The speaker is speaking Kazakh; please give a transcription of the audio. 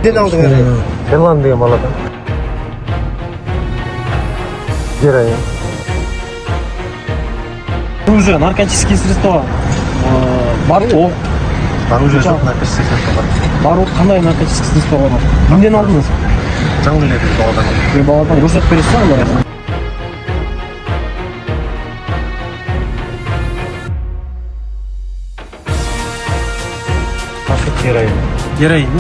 Кімден алдыңар? Ерлан деген баладан. Героин. Уже наркотические средства бар ол. Оружие жоқ, наркотические средства бар. Бар ол қандай наркотические средства бар? Кімден алдыңыз? Жаңыл еледі баладан. Баладан көрсетіп бересіз ба анда? Героин. Героин,